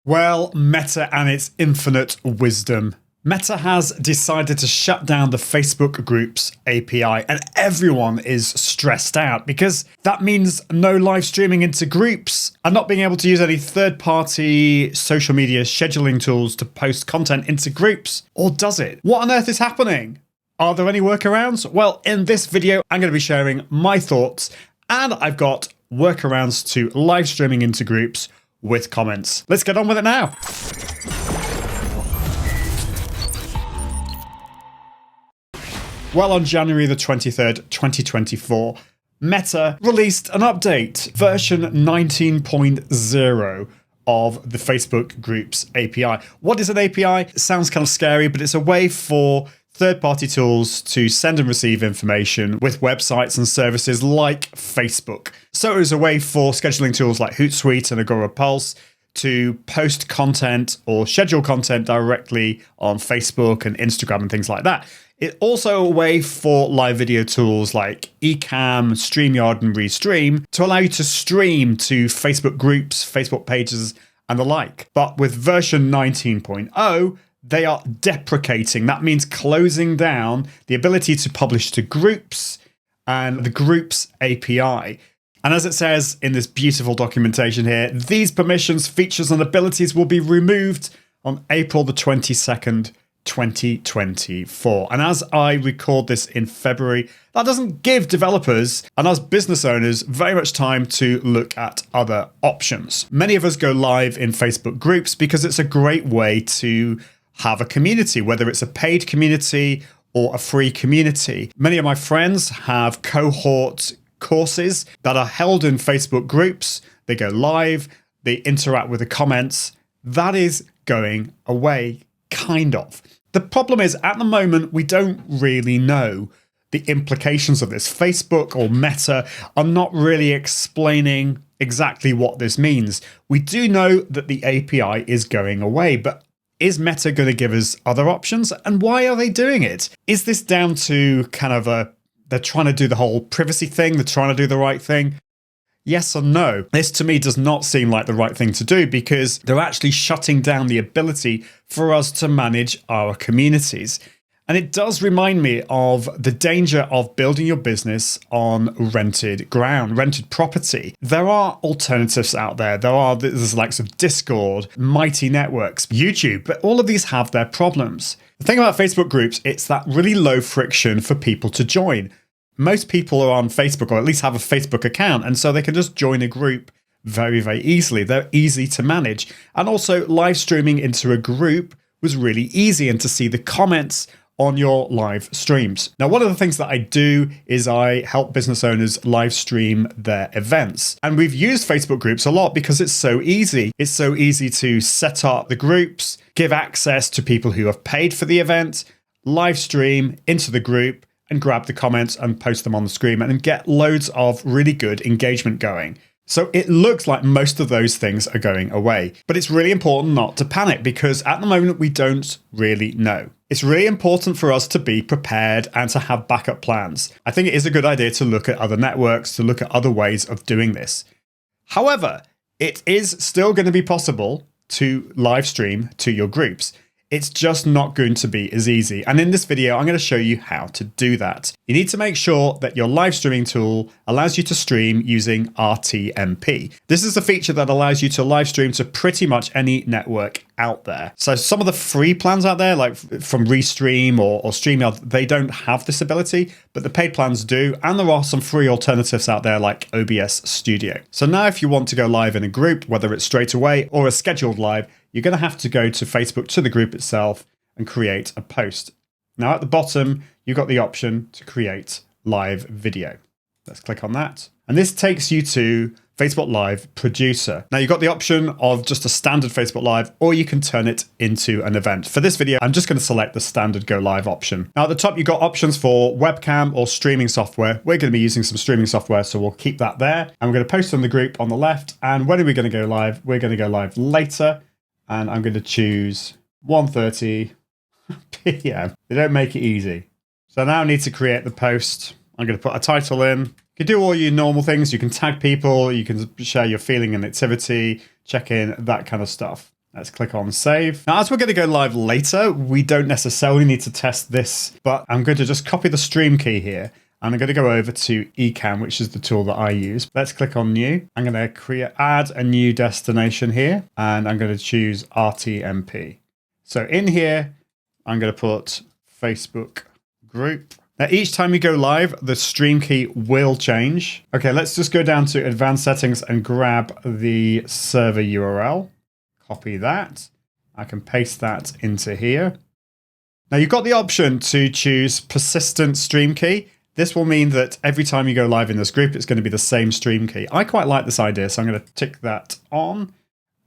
Well, Meta and its infinite wisdom. Meta has decided to shut down the Facebook Groups API, and everyone is stressed out because that means no live streaming into groups and not being able to use any third-party social media scheduling tools to post content into groups. Or does it? What on earth is happening? Are there any workarounds? Well, in this video, I'm going to be sharing my thoughts, and I've got workarounds to live streaming into groups with comments. Let's get on with it now. Well, on January the 23rd, 2024, Meta released an update, version 19.0 of the Facebook Groups API. What is an API? It sounds kind of scary, but it's a way for third-party tools to send and receive information with websites and services like Facebook. So it was a way for scheduling tools like Hootsuite and Agora Pulse to post content or schedule content directly on Facebook and Instagram and things like that. It's also a way for live video tools like Ecamm, StreamYard, and Restream to allow you to stream to Facebook groups, Facebook pages, and the like. But with version 19.0, they are deprecating. That means closing down the ability to publish to groups and the Groups API. And as it says in this beautiful documentation here, these permissions, features, and abilities will be removed on April the 22nd, 2024. And as I record this in February, that doesn't give developers and us business owners very much time to look at other options. Many of us go live in Facebook groups because it's a great way to have a community, whether it's a paid community or a free community. Many of my friends have cohort courses that are held in Facebook groups. They go live, they interact with the comments. That is going away, kind of. The problem is, at the moment, we don't really know the implications of this. Facebook or Meta are not really explaining exactly what this means. We do know that the API is going away, but is Meta going to give us other options? And why are they doing it? Is this down to kind of they're trying to do the whole privacy thing, they're trying to do the right thing? Yes or no? This to me does not seem like the right thing to do because they're actually shutting down the ability for us to manage our communities. And it does remind me of the danger of building your business on rented ground, rented property. There are alternatives out there. There's the likes of Discord, Mighty Networks, YouTube, but all of these have their problems. The thing about Facebook groups, it's that really low friction for people to join. Most people are on Facebook, or at least have a Facebook account, and so they can just join a group very, very easily. They're easy to manage. And also, live streaming into a group was really easy, and to see the comments on your live streams. Now, one of the things that I do is I help business owners live stream their events. And we've used Facebook groups a lot because it's so easy. It's so easy to set up the groups, give access to people who have paid for the event, live stream into the group, and grab the comments and post them on the screen and get loads of really good engagement going. So it looks like most of those things are going away. But it's really important not to panic because at the moment we don't really know. It's really important for us to be prepared and to have backup plans. I think it is a good idea to look at other networks, to look at other ways of doing this. However, it is still going to be possible to live stream to your groups. It's just not going to be as easy. And in this video, I'm going to show you how to do that. You need to make sure that your live streaming tool allows you to stream using RTMP. This is a feature that allows you to live stream to pretty much any network out there. So some of the free plans out there, like from Restream or StreamYard, they don't have this ability, but the paid plans do. And there are some free alternatives out there like OBS Studio. So now if you want to go live in a group, whether it's straight away or a scheduled live, you're going to have to go to Facebook, to the group itself, and create a post. Now at the bottom, you've got the option to create live video. Let's click on that. And this takes you to Facebook Live Producer. Now you've got the option of just a standard Facebook Live, or you can turn it into an event. For this video, I'm just going to select the standard Go Live option. Now at the top, you've got options for webcam or streaming software. We're going to be using some streaming software, so we'll keep that there. And we're going to post on the group on the left. And when are we going to go live? We're going to go live later. And I'm going to choose 1:30 p.m. They don't make it easy. So now I need to create the post. I'm going to put a title in. You can do all your normal things. You can tag people. You can share your feeling and activity, check in, that kind of stuff. Let's click on save. Now, as we're going to go live later, we don't necessarily need to test this, but I'm going to just copy the stream key here. And I'm going to go over to Ecamm, which is the tool that I use. Let's click on new. I'm going to add a new destination here, and I'm going to choose RTMP. So in here, I'm going to put Facebook group. Now, each time you go live, the stream key will change. Okay, let's just go down to advanced settings and grab the server URL. Copy that. I can paste that into here. Now, you've got the option to choose persistent stream key. This will mean that every time you go live in this group, it's going to be the same stream key. I quite like this idea, so I'm going to tick that on,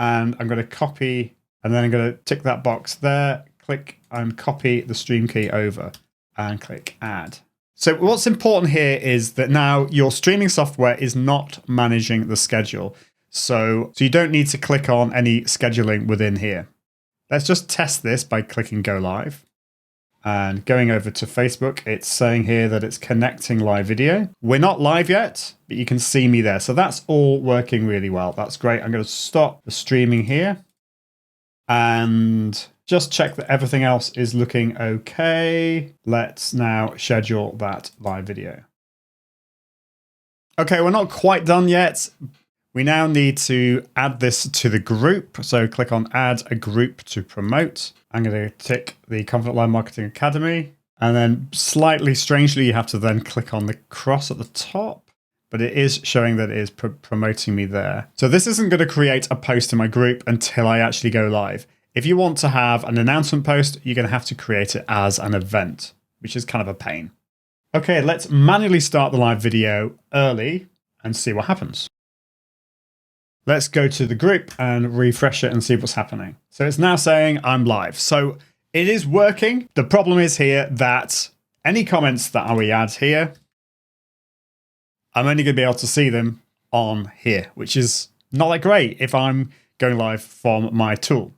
and I'm going to copy, and then I'm going to tick that box there, click and copy the stream key over, and click add. So what's important here is that now your streaming software is not managing the schedule. So you don't need to click on any scheduling within here. Let's just test this by clicking go live. And going over to Facebook, it's saying here that it's connecting live video. We're not live yet, but you can see me there. So that's all working really well. That's great. I'm going to stop the streaming here and just check that everything else is looking okay. Let's now schedule that live video. Okay, we're not quite done yet. We now need to add this to the group. So click on add a group to promote. I'm going to tick the Confident Live Marketing Academy. And then slightly strangely, you have to then click on the cross at the top. But it is showing that it is promoting me there. So this isn't going to create a post in my group until I actually go live. If you want to have an announcement post, you're going to have to create it as an event, which is kind of a pain. Okay, let's manually start the live video early and see what happens. Let's go to the group and refresh it and see what's happening. So it's now saying I'm live. So it is working. The problem is here that any comments that we add here, I'm only going to be able to see them on here, which is not that great if I'm going live from my tool.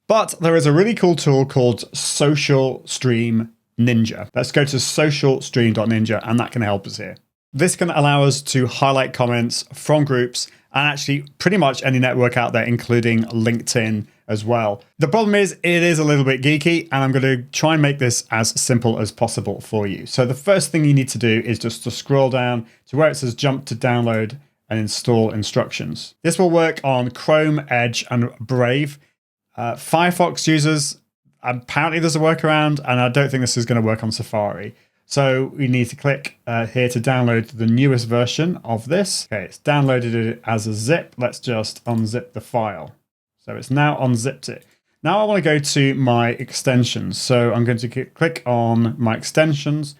But there is a really cool tool called Social Stream Ninja. Let's go to socialstream.ninja, and that can help us here. This can allow us to highlight comments from groups and actually pretty much any network out there, including LinkedIn as well. The problem is it is a little bit geeky, and I'm going to try and make this as simple as possible for you. So the first thing you need to do is just to scroll down to where it says jump to download and install instructions. This will work on Chrome, Edge, and Brave. Firefox users, apparently there's a workaround, and I don't think this is going to work on Safari. So we need to click here to download the newest version of this. Okay, it's downloaded it as a zip. Let's just unzip the file. So it's now unzipped it. Now I want to go to my extensions. So I'm going to click on my extensions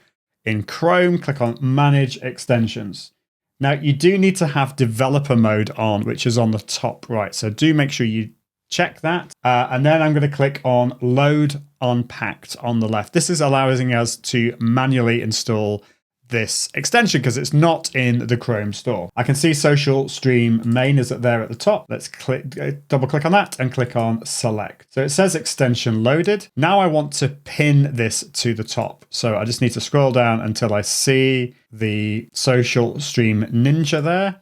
in Chrome, click on Manage Extensions. Now you do need to have developer mode on, which is on the top right. So do make sure you check that. And then I'm going to click on Load Unpacked on the left. This is allowing us to manually install this extension because it's not in the Chrome store. I can see Social Stream Main is there at the top. Let's double click on that and click on Select. So it says extension loaded. Now I want to pin this to the top. So I just need to scroll down until I see the Social Stream Ninja there.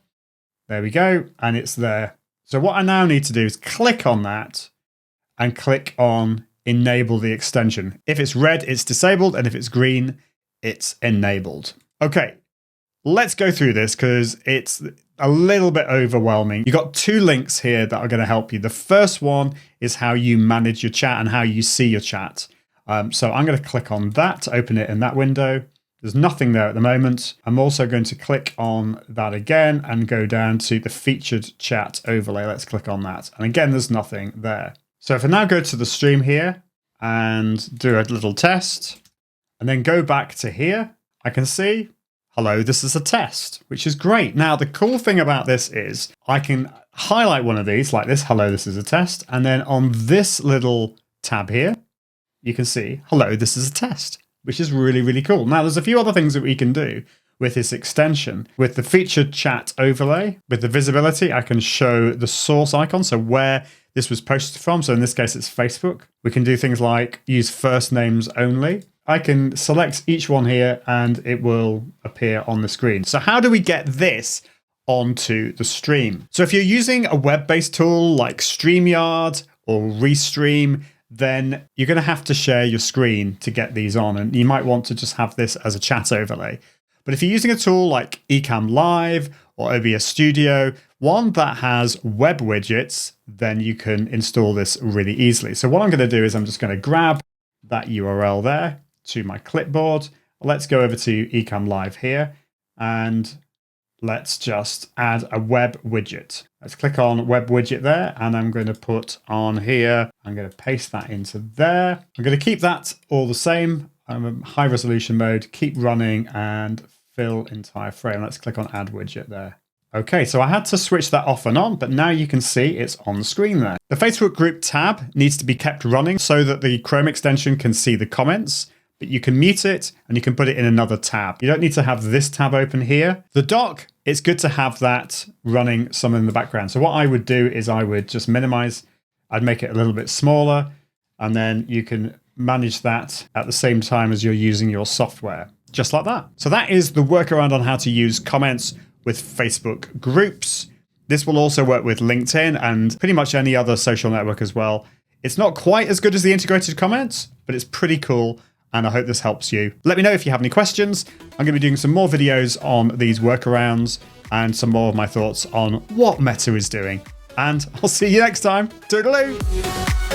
There we go. And it's there. So what I now need to do is click on that and click on Enable the extension. If it's red, it's disabled, and if it's green, it's enabled. Okay, let's go through this because it's a little bit overwhelming. You've got two links here that are going to help you. The first one is how you manage your chat and how you see your chat. So I'm going to click on that to open it in that window. There's nothing there at the moment. I'm also going to click on that again and go down to the featured chat overlay. Let's click on that. And again, there's nothing there. So if I now go to the stream here and do a little test and then go back to here, I can see, hello, this is a test, which is great. Now, the cool thing about this is I can highlight one of these like this, hello, this is a test. And then on this little tab here, you can see, hello, this is a test, which is really, really cool. Now, there's a few other things that we can do with this extension. With the featured chat overlay, with the visibility, I can show the source icon, so where this was posted from. So in this case, it's Facebook. We can do things like use first names only. I can select each one here and it will appear on the screen. So how do we get this onto the stream? So if you're using a web-based tool like StreamYard or Restream, then you're going to have to share your screen to get these on. And you might want to just have this as a chat overlay. But if you're using a tool like Ecamm Live or OBS Studio, one that has web widgets, then you can install this really easily. So what I'm going to do is I'm just going to grab that URL there to my clipboard. Let's go over to Ecamm Live here and let's just add a web widget. Let's click on web widget there, and I'm going to put on here, I'm going to paste that into there. I'm going to keep that all the same. I'm in high resolution mode, keep running and fill entire frame. Let's click on add widget there. Okay, so I had to switch that off and on, but now you can see it's on the screen there. The Facebook group tab needs to be kept running so that the Chrome extension can see the comments, but you can mute it and you can put it in another tab. You don't need to have this tab open here. The dock, it's good to have that running somewhere in the background. So what I would do is I would just minimize, I'd make it a little bit smaller, and then you can manage that at the same time as you're using your software, just like that. So that is the workaround on how to use comments with Facebook groups. This will also work with LinkedIn and pretty much any other social network as well. It's not quite as good as the integrated comments, but it's pretty cool. And I hope this helps you. Let me know if you have any questions. I'm going to be doing some more videos on these workarounds and some more of my thoughts on what Meta is doing. And I'll see you next time. Toodaloo!